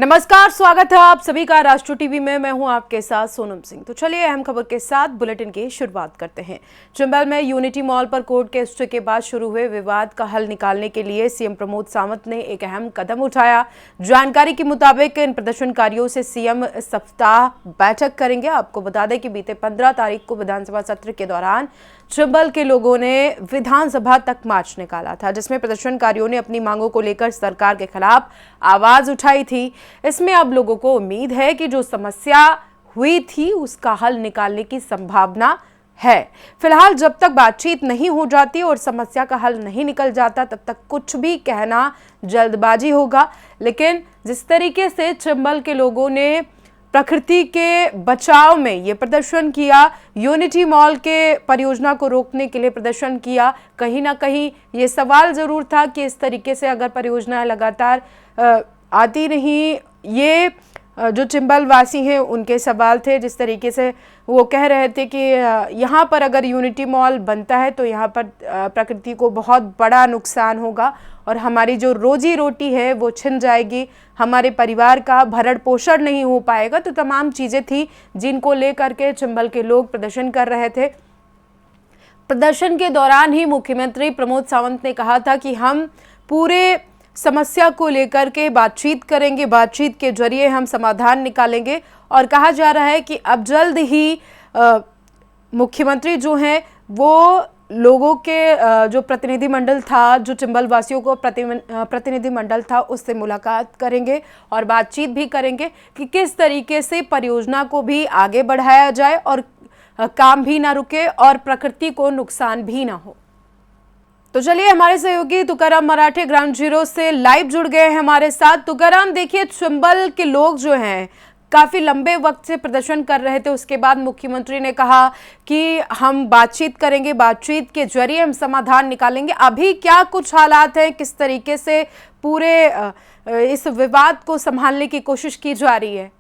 नमस्कार, स्वागत है आप सभी का राष्ट्र टीवी में। मैं हूं आपके साथ सोनम सिंह। तो चलिए अहम खबर के साथ बुलेटिन की शुरुआत करते हैं। चंबल में यूनिटी मॉल पर कोर्ट के स्टे के बाद शुरू हुए विवाद का हल निकालने के लिए सीएम प्रमोद सावंत ने एक अहम कदम उठाया। जानकारी के मुताबिक इन प्रदर्शनकारियों से सीएम इस सप्ताह बैठक करेंगे। आपको बता दें कि बीते 15 तारीख को विधानसभा सत्र के दौरान चंबल के लोगों ने विधानसभा तक मार्च निकाला था, जिसमें प्रदर्शनकारियों ने अपनी मांगों को लेकर सरकार के खिलाफ आवाज उठाई थी। इसमें अब लोगों को उम्मीद है कि जो समस्या हुई थी उसका हल निकालने की संभावना है। फिलहाल जब तक बातचीत नहीं हो जाती और समस्या का हल नहीं निकल जाता तब तक कुछ भी कहना जल्दबाजी होगा। लेकिन जिस तरीके से चंबल के लोगों ने प्रकृति के बचाव में ये प्रदर्शन किया, यूनिटी मॉल के परियोजना को रोकने के लिए प्रदर्शन किया, कहीं ना कहीं ये सवाल जरूर था कि इस तरीके से अगर परियोजना लगातार आती नहीं, ये जो चंबल वासी हैं उनके सवाल थे। जिस तरीके से वो कह रहे थे कि यहाँ पर अगर यूनिटी मॉल बनता है तो यहाँ पर प्रकृति को बहुत बड़ा नुकसान होगा और हमारी जो रोजी रोटी है वो छिन जाएगी, हमारे परिवार का भरण पोषण नहीं हो पाएगा। तो तमाम चीज़ें थी जिनको लेकर के चंबल के लोग प्रदर्शन कर रहे थे। प्रदर्शन के दौरान ही मुख्यमंत्री प्रमोद सावंत ने कहा था कि हम पूरे समस्या को लेकर के बातचीत करेंगे, बातचीत के जरिए हम समाधान निकालेंगे। और कहा जा रहा है कि अब जल्द ही मुख्यमंत्री जो हैं वो लोगों के जो प्रतिनिधिमंडल था, जो चंबल वासियों को प्रतिनिधिमंडल था, उससे मुलाकात करेंगे और बातचीत भी करेंगे कि किस तरीके से परियोजना को भी आगे बढ़ाया जाए और काम भी ना रुके और प्रकृति को नुकसान भी ना हो। तो चलिए हमारे सहयोगी तुकाराम मराठे ग्राउंड जीरो से लाइव जुड़ गए हैं हमारे साथ। तुकाराम, देखिए चंबल के लोग जो हैं काफी लंबे वक्त से प्रदर्शन कर रहे थे, उसके बाद मुख्यमंत्री ने कहा कि हम बातचीत करेंगे, बातचीत के जरिए हम समाधान निकालेंगे। अभी क्या कुछ हालात हैं, किस तरीके से पूरे इस विवाद को संभालने की कोशिश की जा रही है?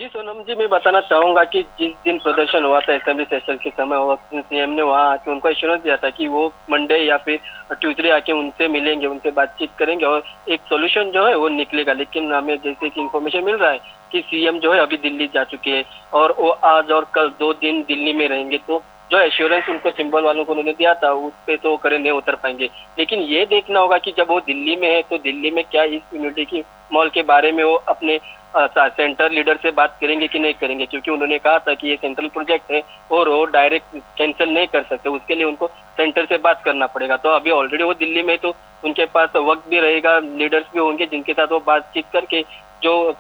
जी सोनम जी, मैं बताना चाहूंगा कि जिस दिन प्रदर्शन हुआ था असेंबली सेशन के समय, सीएम ने वहां आके उनको एश्योरेंस दिया था कि वो मंडे या फिर ट्यूसडे आके उनसे मिलेंगे, उनसे बातचीत करेंगे और एक सोल्यूशन जो है वो निकलेगा। लेकिन हमें जैसे कि इंफॉर्मेशन मिल रहा है कि सीएम जो है अभी दिल्ली जा चुके हैं और वो आज और कल 2 दिन दिल्ली में रहेंगे। तो जो एश्योरेंस उनको चंबल वालों को उन्होंने दिया था उस पे तो खरे नहीं उतर पाएंगे। लेकिन ये देखना होगा कि जब वो दिल्ली में है तो दिल्ली में क्या इस यूनिटी की मॉल के बारे में वो अपने सेंटर लीडर से बात करेंगे कि नहीं करेंगे, क्योंकि उन्होंने कहा था कि ये सेंट्रल प्रोजेक्ट है और वो डायरेक्ट कैंसिल नहीं कर सकते, उसके लिए उनको सेंटर से बात करना पड़ेगा। तो अभी ऑलरेडी वो दिल्ली में, तो उनके पास वक्त भी रहेगा, लीडर्स भी होंगे जिनके साथ वो बातचीत करके जो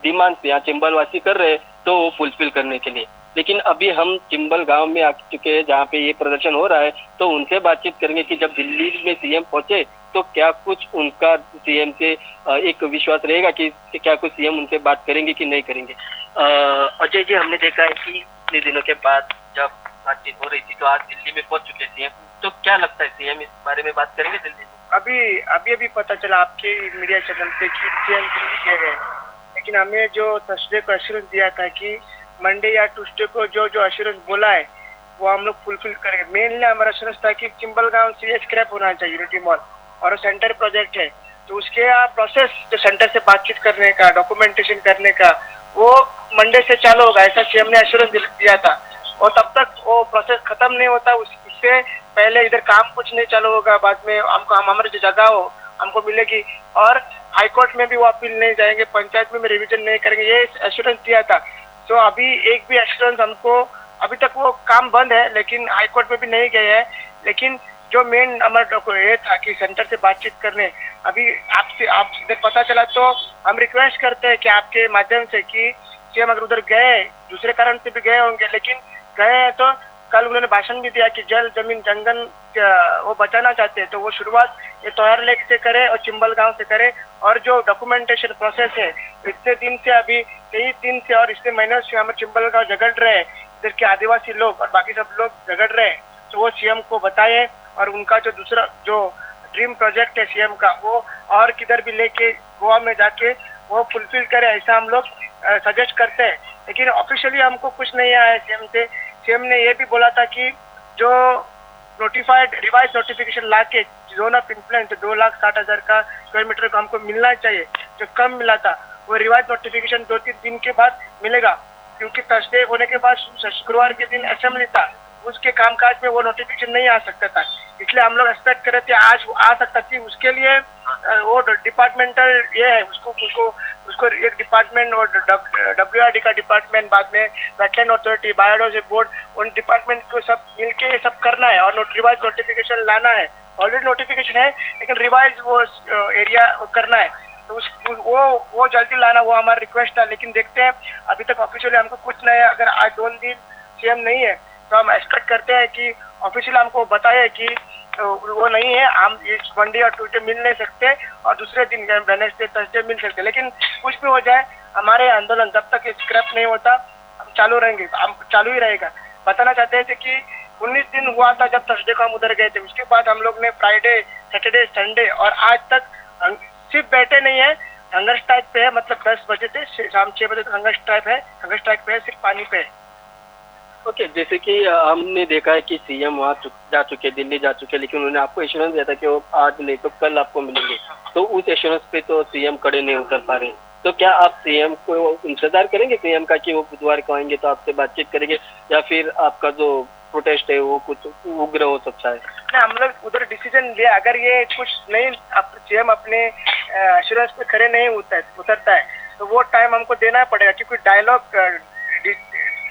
डिमांड्स यहाँ चंबल वासी कर रहे हैं तो वो फुलफिल करने के लिए। लेकिन अभी हम चंबल गांव में आ चुके हैं जहाँ पे ये प्रदर्शन हो रहा है, तो उनसे बातचीत करेंगे कि जब दिल्ली में सीएम पहुंचे तो क्या कुछ उनका सीएम से एक विश्वास रहेगा कि क्या कुछ सीएम उनसे बात करेंगे कि नहीं करेंगे। अजय जी, हमने देखा है कि इतने दिनों के बाद जब बातचीत हो रही थी तो आज दिल्ली में पहुंच चुके सीएम, तो क्या लगता है सीएम इस बारे में बात करेंगे दिल्ली में? अभी पता चला आपके मीडिया चैनल पे कि सीएम दिल्ली गए हैं, लेकिन हमें जो थर्सडे को एश्योरेंस दिया था कि मंडे या ट्यूसडे को जो एश्योरेंस बोला है वो हम लोग फुलफिल करेंगे। मेनली हमारा एश्योरेंस था कि चंबल गांव से स्क्रैप होना चाहिए यूनिटी मॉल, और सेंटर प्रोजेक्ट है तो उसके प्रोसेस जो सेंटर से बातचीत करने का, डॉक्यूमेंटेशन करने का, वो मंडे से चालू होगा, ऐसा सीएम ने एश्योरेंस दिया था। और तब तक वो प्रोसेस खत्म नहीं होता, उससे पहले इधर काम कुछ नहीं चालू होगा। बाद में हमको हमारी जो जगह हो हमको मिलेगी और हाईकोर्ट में भी वो अपील नहीं जाएंगे, पंचायत में भी रिविजन नहीं करेंगे, ये एश्योरेंस दिया था। तो अभी एक भी एश्योरेंस हमको, अभी तक वो काम बंद है लेकिन हाईकोर्ट में भी नहीं गए हैं। लेकिन जो मेन हमारा ये था कि सेंटर से बातचीत करने, अभी आप इधर पता चला तो हम रिक्वेस्ट करते हैं कि आपके माध्यम से कि सीएम अगर उधर गए, दूसरे कारण से भी गए होंगे, लेकिन गए हैं तो कल उन्होंने भाषण भी दिया कि जल जमीन जंगल वो बचाना चाहते हैं, तो वो शुरुआत ये तोहर लेक से करे और चंबल गांव से करे। और जो डॉक्यूमेंटेशन प्रोसेस है इतने दिन से, अभी 23 दिन से और इतने महीनों से हमारे चंबल गांव झगड़ रहे हैं, इधर के आदिवासी लोग और बाकी सब लोग झगड़ रहे हैं, तो वो सीएम को बताए और उनका जो दूसरा जो ड्रीम प्रोजेक्ट है सीएम का, वो और किधर भी लेके गोवा में जाके वो फुलफिल करे, ऐसा हम लोग सजेस्ट करते हैं। लेकिन ऑफिशियली हमको कुछ नहीं आया है सीएम से। सीएम ने ये भी बोला था कि जो नोटिफाइड रिवाइज नोटिफिकेशन ला के जोन ऑफ इन्फ्लुएंस 2,60,000 का स्क्वायर मीटर को हमको मिलना चाहिए, जो कम मिला था वो रिवाइज नोटिफिकेशन 2-3 दिन के बाद मिलेगा, क्योंकि थर्सडे होने के बाद शुक्रवार के दिन असेंबली था, उसके कामकाज में वो नोटिफिकेशन नहीं आ सकता था, इसलिए हम लोग एक्सपेक्ट कर रहे थे आज आ सकता थी। उसके लिए वो डिपार्टमेंटल ये है, उसको एक डिपार्टमेंट और WRD का डिपार्टमेंट, बाद में वेटलैंड अथॉरिटी, बायोडाइवर्सिटी बोर्ड, उन डिपार्टमेंट को सब मिलके ये सब करना है और रिवाइज नोटिफिकेशन लाना है। ऑलरेडी नोटिफिकेशन है लेकिन रिवाइज वो एरिया करना है, तो वो जल्दी लाना, वो हमारा रिक्वेस्ट था। लेकिन देखते हैं, अभी तक ऑफिशियली हमको कुछ नहीं है। अगर आज 2 दिन सीएम नहीं है तो हम एक्सपेक्ट करते हैं कि ऑफिशियल हमको बताए कि वो नहीं है, हम इस मंडे और ट्यूसडे मिल नहीं सकते और दूसरे दिन वेडनेसडे थर्सडे मिल सकते। लेकिन कुछ भी हो जाए, हमारे आंदोलन जब तक स्क्रैप नहीं होता हम चालू रहेंगे, हम चालू ही रहेगा। बताना चाहते थे कि 19 दिन हुआ था जब थर्सडे को हम उधर गए थे, उसके बाद हम लोग ने फ्राइडे, सैटरडे, संडे और आज तक सिर्फ बैठे नहीं है, हंगर स्ट्राइक पे है। मतलब 10 बजे से शाम 6 बजे तक हंगर स्ट्राइक पे है, सिर्फ पानी पे है। ओके, जैसे कि हमने देखा है कि सीएम वहाँ जा चुके, दिल्ली जा चुके, लेकिन उन्होंने आपको एश्योरेंस दिया था कि वो आज नहीं तो कल आपको मिलेंगे, तो उस एश्योरेंस पे तो सीएम खड़े नहीं उतर पा रहे। तो क्या आप सीएम को इंतजार करेंगे सीएम का कि वो बुधवार को आएंगे तो आपसे बातचीत करेंगे, या फिर आपका जो प्रोटेस्ट है वो कुछ उग्र हो सकता है? ना, हम लोग उधर डिसीजन लिया, अगर ये कुछ नहीं सीएम अपने एश्योरेंस पे खड़े नहीं उतरता है तो वो टाइम हमको देना पड़ेगा, क्योंकि डायलॉग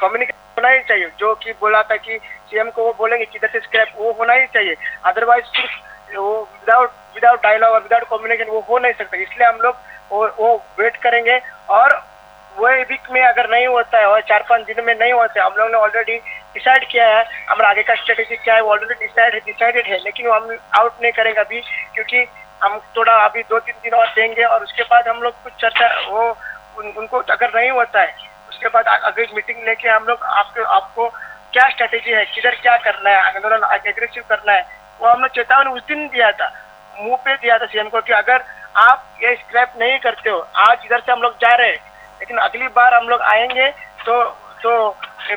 कम्युनिकेशन होना ही चाहिए। जो कि बोला था कि सीएम को वो बोलेंगे किधर से स्क्रैप, वो होना ही चाहिए। अदरवाइज सिर्फ वो विदाउट डायलॉग और विदाउट कम्युनिकेशन वो हो नहीं सकता। इसलिए हम लोग वो वेट करेंगे और वो वीक में अगर नहीं होता है और 4-5 दिन में नहीं होता है, हम लोग ने ऑलरेडी डिसाइड किया है हमारा आगे का स्ट्रेटेजी क्या है, वो ऑलरेडी डिसाइडेड है। लेकिन हम आउट नहीं करेंगे अभी, क्योंकि हम थोड़ा अभी 2-3 दिन और देंगे और उसके बाद हम लोग कुछ चर्चा उनको अगर नहीं होता है उसके बाद अगली मीटिंग लेके हम लोग आपको क्या स्ट्रेटेजी है, किधर क्या करना है, आंदोलन एग्रेसिव करना है, वो हम लोग चेतावनी उस दिन दिया था, मुंह पे दिया था सीएम को कि अगर आप ये स्क्रैप नहीं करते हो, आज इधर से हम लोग जा रहे हैं लेकिन अगली बार हम लोग आएंगे तो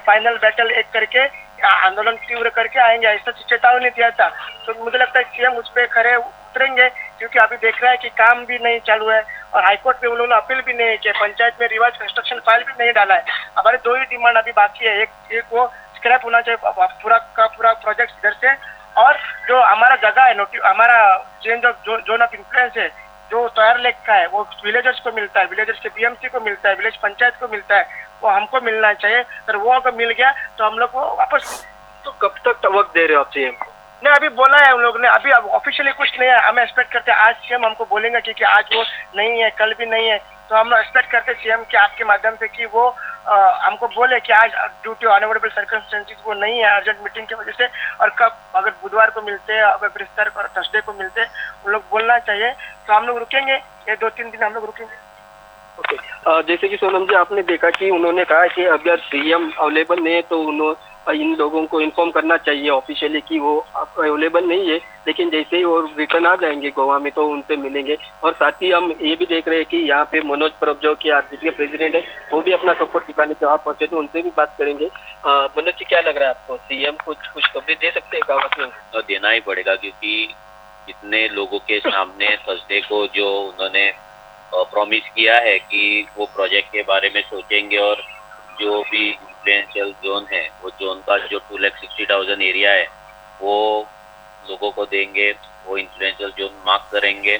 फाइनल बैटल एक करके आंदोलन तीव्र करके आएंगे, ऐसा चेतावनी दिया था। तो मुझे लगता है सीएम उस पर खड़े उतरेंगे, क्योंकि अभी देख रहा है कि काम भी नहीं चालू है और हाईकोर्ट में उन्होंने अपील भी नहीं किया, पंचायत में रिवाइज कंस्ट्रक्शन फाइल भी नहीं डाला है। हमारे 2 ही डिमांड अभी बाकी है, एक वो स्क्रैप होना चाहिए पूरा का पूरा प्रोजेक्ट इधर से, और जो हमारा जगह है हमारा change of zone of influence है जो तैयार लेक का है, वो विलेजर्स को मिलता है, विलेजर्स के बीएमसी को मिलता है, विलेज पंचायत को मिलता है, वो हमको मिलना चाहिए। तो वो अगर मिल गया तो हम लोग वो वापस। तो कब तक वक्त दे रहे हो आप सीएम को? नहीं, अभी बोला है उन लोग ने, अभी ऑफिशियली कुछ नहीं है। हमें एक्सपेक्ट करते हैं आज सीएम हमको बोलेंगे क्योंकि आज वो नहीं है, कल भी नहीं है, तो हम लोग एक्सपेक्ट करते हैं सीएम के आपके माध्यम से कि वो हमको बोले कि आज ड्यू टू अनअवॉइडेबल सर्कमस्टेंसेस वो नहीं है अर्जेंट मीटिंग की वजह से, और कब अगर बुधवार को मिलते हैं, अगर बृहस्पतिवार और थर्सडे को मिलते हैं, उन लोग बोलना चाहिए। तो हम लोग रुकेंगे, ये 2-3 दिन हम लोग रुकेंगे। ओके, जैसे कि सोनम जी आपने देखा कि उन्होंने कहा कि अगर सीएम अवेलेबल नहीं है तो इन लोगों को इन्फॉर्म करना चाहिए ऑफिशियली कि वो अवेलेबल नहीं है, लेकिन जैसे ही वो रिटर्न आ जाएंगे गोवा में तो उनसे मिलेंगे। और साथ ही हम ये भी देख रहे हैं कि यहाँ पे मनोज परब जो कि आरजेडी के प्रेसिडेंट है, वो भी अपना सपोर्ट दिखाने के वहाँ पहुंचे, तो उनसे भी बात करेंगे। मनोज जी, क्या लग रहा है आपको, सीएम कुछ खबरें दे सकते हैं गाँव में? तो देना ही पड़ेगा, क्योंकि इतने लोगों के सामने थर्सडे को जो उन्होंने प्रॉमिस किया है कि वो प्रोजेक्ट के बारे में सोचेंगे और जो भी इंफ्लुएंशियल जोन है वो जोन का जो 2,60,000 एरिया है वो लोगों को देंगे, वो इंफ्लुएंशियल जोन मार्क करेंगे।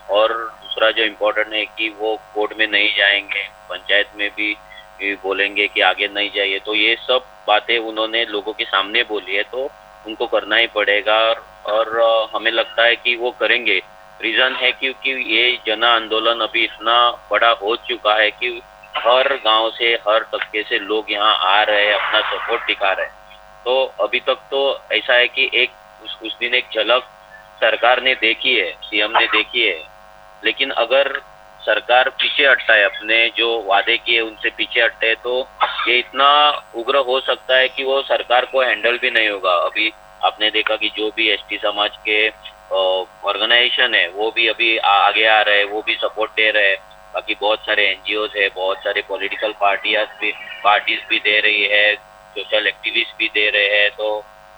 और दूसरा जो इम्पोर्टेंट है कि वो कोर्ट में नहीं जाएंगे, पंचायत में भी बोलेंगे कि आगे नहीं जाइए। तो ये सब बातें उन्होंने लोगों के सामने बोली है, तो उनको करना ही पड़ेगा और हमें लगता है कि वो करेंगे। रीज़न है क्योंकि ये जन आंदोलन अभी इतना बड़ा हो चुका है कि हर गांव से, हर तबके से लोग यहाँ आ रहे हैं, अपना सपोर्ट दिखा रहे हैं। तो अभी तक तो ऐसा है कि उस दिन एक झलक सरकार ने देखी है, सीएम ने देखी है, लेकिन अगर सरकार पीछे हटता है, अपने जो वादे किए उनसे पीछे हटते हैं, तो ये इतना उग्र हो सकता है कि वो सरकार को हैंडल भी नहीं होगा। अभी आपने देखा कि जो भी एसटी समाज के ऑर्गेनाइजेशन है वो भी अभी आगे आ रहे हैं, वो भी सपोर्ट दे रहे हैं। बाकी बहुत सारे एनजीओज है, बहुत सारे पॉलिटिकल पार्टीज भी दे रही है, सोशल एक्टिविस्ट भी दे रहे हैं। तो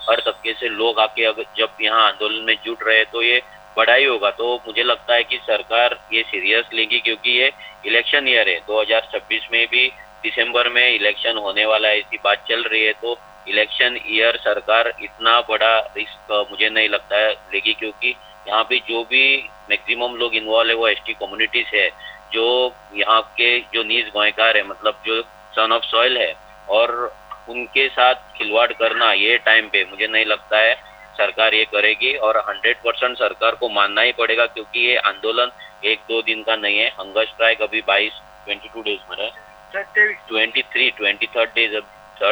हर तबके से लोग आके अगर जब यहाँ आंदोलन में जुट रहे तो ये बड़ा ही होगा। तो मुझे लगता है कि सरकार ये सीरियस लेगी, क्योंकि ये इलेक्शन ईयर है। 2026 में भी दिसंबर में इलेक्शन होने वाला है, ऐसी बात चल रही है। तो इलेक्शन ईयर सरकार इतना बड़ा रिस्क मुझे नहीं लगता है लेगी, क्योंकि यहाँ पे जो भी मैक्सिमम लोग इन्वॉल्व है वो एसटी कम्युनिटीज है, जो यहाँ के जो नीज गोयकार है, मतलब जो सन ऑफ सॉइल है, और उनके साथ खिलवाड़ करना ये टाइम पे मुझे नहीं लगता है सरकार ये करेगी। और 100% सरकार को मानना ही पड़ेगा, क्योंकि ये आंदोलन 1-2 दिन का नहीं है। हंगर स्ट्राइक अभी 22 डेज में है, 23rd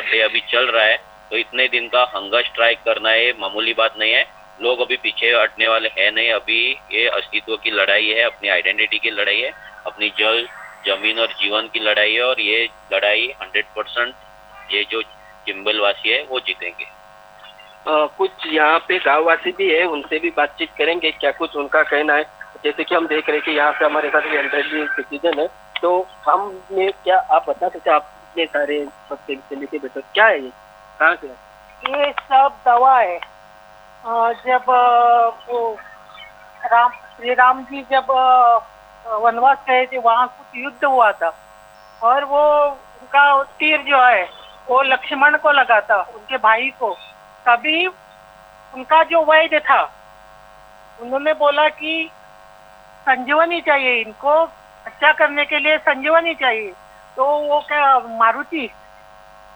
डे अभी चल रहा है। तो इतने दिन का हंगर स्ट्राइक करना है मामूली बात नहीं है। लोग अभी पीछे हटने वाले हैं नहीं। अभी ये अस्तित्व की लड़ाई है, अपनी आइडेंटिटी की लड़ाई है, अपनी जल जमीन और जीवन की लड़ाई है। और ये लड़ाई 100% ये जो चिंबल वासी है वो जीतेंगे। कुछ यहाँ पे गांववासी भी है, उनसे भी बातचीत करेंगे, क्या कुछ उनका कहना है। जैसे कि हम देख रहे हैं कि यहाँ पे हमारे साथ एल्डरली सिटीजन है, तो हमने क्या आप बता सकते हैं, आप इतने सारे बच्चे से लेके बैठे, क्या है ये, कहाँ से है? ये सब दवा है। जब वो श्री राम जी जब वनवास गए थे, वहाँ कुछ युद्ध हुआ था, और वो उनका तीर जो है वो लक्ष्मण को लगा था, उनके भाई को। तभी उनका जो वैद्य था, उन्होंने बोला कि संजीवनी चाहिए, इनको अच्छा करने के लिए संजीवनी चाहिए। तो वो क्या मारुति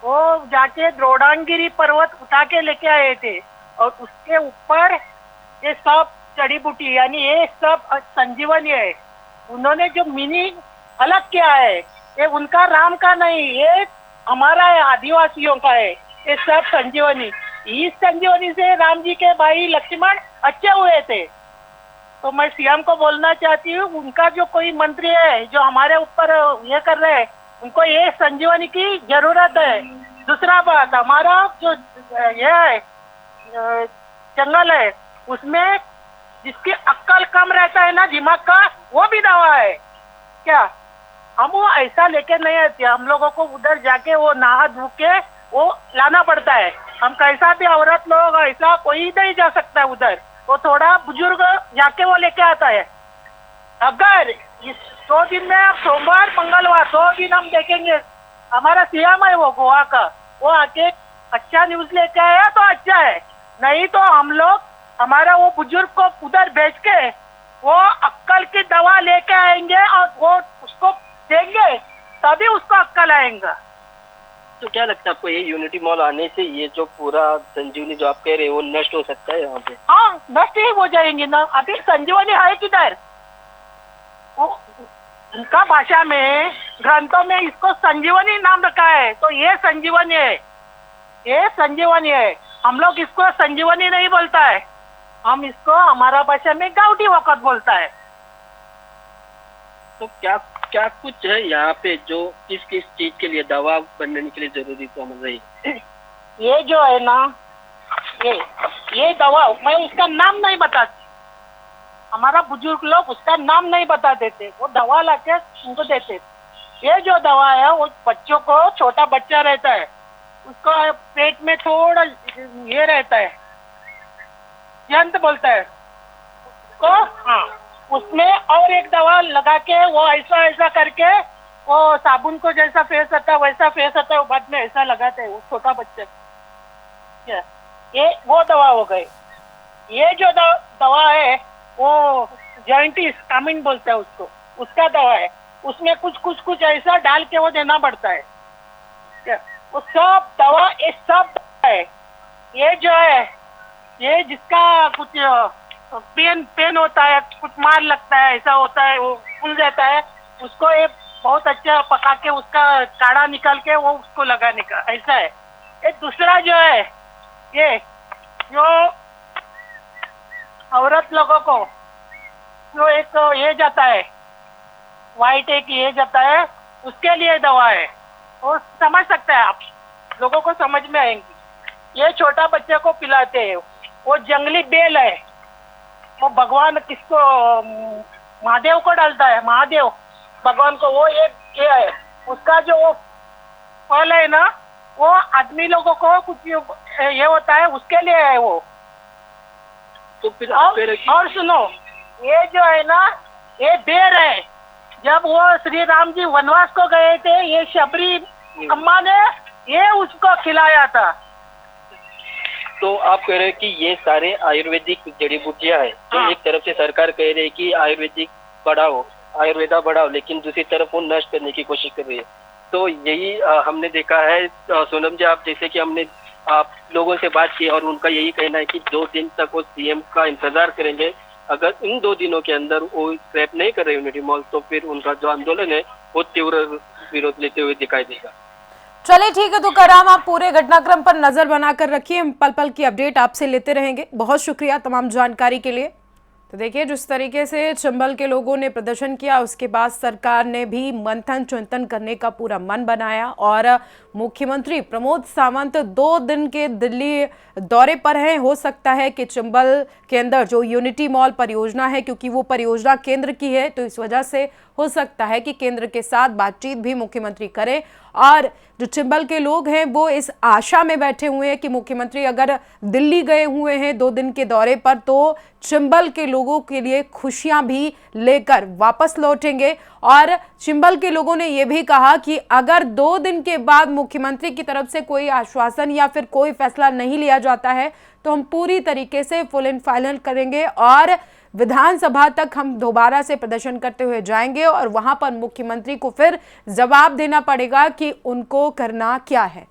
वो जाके द्रोणागिरी पर्वत उठा के लेके आए थे, और उसके ऊपर ये सब जड़ी बूटी यानी ये सब संजीवनी है। उन्होंने जो मीनिंग अलग किया है, ये उनका राम का नहीं, ये हमारा है, आदिवासियों का है ये सब संजीवनी। इस संजीवनी से राम जी के भाई लक्ष्मण अच्छे हुए थे। तो मैं सीएम को बोलना चाहती हूँ, उनका जो कोई मंत्री है जो हमारे ऊपर ये कर रहे हैं, उनको ये संजीवनी की जरूरत है। दूसरा बात, हमारा जो ये है जंगल है, उसमें जिसकी अक्ल कम रहता है ना, दिमाग का, वो भी दवा है क्या? हम वो ऐसा लेके नहीं आते, हम लोगों को उधर जाके वो नहा धो के वो लाना पड़ता है। हम कैसा भी औरत लोग ऐसा कोई नहीं जा सकता है उधर, वो थोड़ा बुजुर्ग जाके वो लेके आता है। अगर इस 2 दिन में आप सोमवार मंगलवार 2 दिन हम देखेंगे, हमारा सीएम है वो गोवा का, वो आके अच्छा न्यूज लेके आया तो अच्छा है, नहीं तो हम लोग हमारा वो बुजुर्ग को उधर भेज के वो अक्कल की दवा लेके आएंगे और वो उसको देंगे, तभी उसको अक्कल आएगा। तो क्या लगता है आपको, ये यूनिटी मॉल आने से ये जो पूरा संजीवनी जो आप कह रहे हैं वो नष्ट हो सकता है यहाँ पे? हाँ, नष्ट ही हो जाएंगे ना। अभी संजीवनी है किधर? वो उनका भाषा में ग्रंथों में इसको संजीवनी नाम रखा है, तो ये संजीवनी है, ये संजीवनी है। हम लोग इसको संजीवनी नहीं बोलता है, हम इसको हमारा भाषा में गाउटी वक़्त बोलता है। तो क्या क्या कुछ है यहाँ पे जो किस किस चीज के लिए दवा बनने के लिए जरूरी समझ रही? ये जो है ना, ये दवा मैं उसका नाम नहीं बताती, हमारा बुजुर्ग लोग उसका नाम नहीं बता देते, वो दवा लाके उनको देते। ये जो दवा है वो बच्चों को, छोटा बच्चा रहता है उसको पेट में थोड़ा ये रहता है, यंत्र बोलता है उसको, हाँ, उसमें और एक दवा लगा के वो ऐसा ऐसा करके वो साबुन को जैसा फेस आता है वैसा फेस आता है, वो बाद में ऐसा लगाते हैं वो छोटा बच्चा। ये वो दवा हो गई। ये जो दवा है वो जॉइंटिस कामिन बोलता है उसको, उसका दवा है। उसमें कुछ ऐसा डाल के वो देना पड़ता है। वो सब दवा, ये सब दवा है। ये जो है, ये जिसका कुछ पेन होता है, कुछ मार लगता है, ऐसा होता है, वो फूल जाता है, उसको ये बहुत अच्छा पका के उसका काढ़ा निकाल के वो उसको लगाने का, ऐसा है। ये दूसरा जो है, ये जो औरत लोगों को जो एक ये जाता है, वाइट एक ये जाता है, उसके लिए दवा है। वो समझ सकते हैं आप, लोगों को समझ में आएंगी। ये छोटा बच्चे को पिलाते हैं, वो जंगली बेल है, वो भगवान किसको, महादेव को डालता है, महादेव भगवान को, वो एक ये है, उसका जो वो फल है ना, वो आदमी लोगों को कुछ ये होता है, उसके लिए है वो। तो फिर और सुनो, ये जो है ना, ये बेर है। जब वो श्री राम जी वनवास को गए थे, ये शबरी अम्मा ने ये उसको खिलाया था। तो आप कह रहे हैं कि ये सारे आयुर्वेदिक जड़ी बूटियां हैं। तो एक तरफ से सरकार कह रही है कि आयुर्वेदिक बढ़ाओ, आयुर्वेदा बढ़ाओ, लेकिन दूसरी तरफ वो नष्ट करने की कोशिश कर रही है। तो यही हमने देखा है सोनम जी, आप जैसे कि हमने आप लोगों से बात की और उनका यही कहना है कि 2 दिन तक वो सीएम का इंतजार करेंगे। अगर इन 2 दिनों के अंदर वो स्क्रैप नहीं कर रहे यूनिटी मॉल, तो फिर उनका जो आंदोलन है वो तीव्र विरोध लेते हुए दिखाई देगा। चलिए ठीक है, तो कराम आप पूरे घटनाक्रम पर नजर बनाकर रखिए, हम पल पल की अपडेट आपसे लेते रहेंगे। बहुत शुक्रिया तमाम जानकारी के लिए। तो देखिए, जिस तरीके से चंबल के लोगों ने प्रदर्शन किया, उसके बाद सरकार ने भी मंथन चिंतन करने का पूरा मन बनाया और मुख्यमंत्री प्रमोद सावंत 2 दिन के दिल्ली दौरे पर हैं। हो सकता है कि चंबल के अंदर जो यूनिटी मॉल परियोजना है, क्योंकि वो परियोजना केंद्र की है, तो इस वजह से हो सकता है कि केंद्र के साथ बातचीत भी मुख्यमंत्री करें। और जो चंबल के लोग हैं वो इस आशा में बैठे हुए हैं कि मुख्यमंत्री अगर दिल्ली गए हुए हैं 2 दिन के दौरे पर, तो चंबल के लोगों के लिए खुशियां भी लेकर वापस लौटेंगे। और चंबल के लोगों ने यह भी कहा कि अगर 2 दिन के बाद मुख्यमंत्री की तरफ से कोई आश्वासन या फिर कोई फैसला नहीं लिया जाता है, तो हम पूरी तरीके से फुल एंड फाइनल करेंगे और विधानसभा तक हम दोबारा से प्रदर्शन करते हुए जाएंगे और वहां पर मुख्यमंत्री को फिर जवाब देना पड़ेगा कि उनको करना क्या है।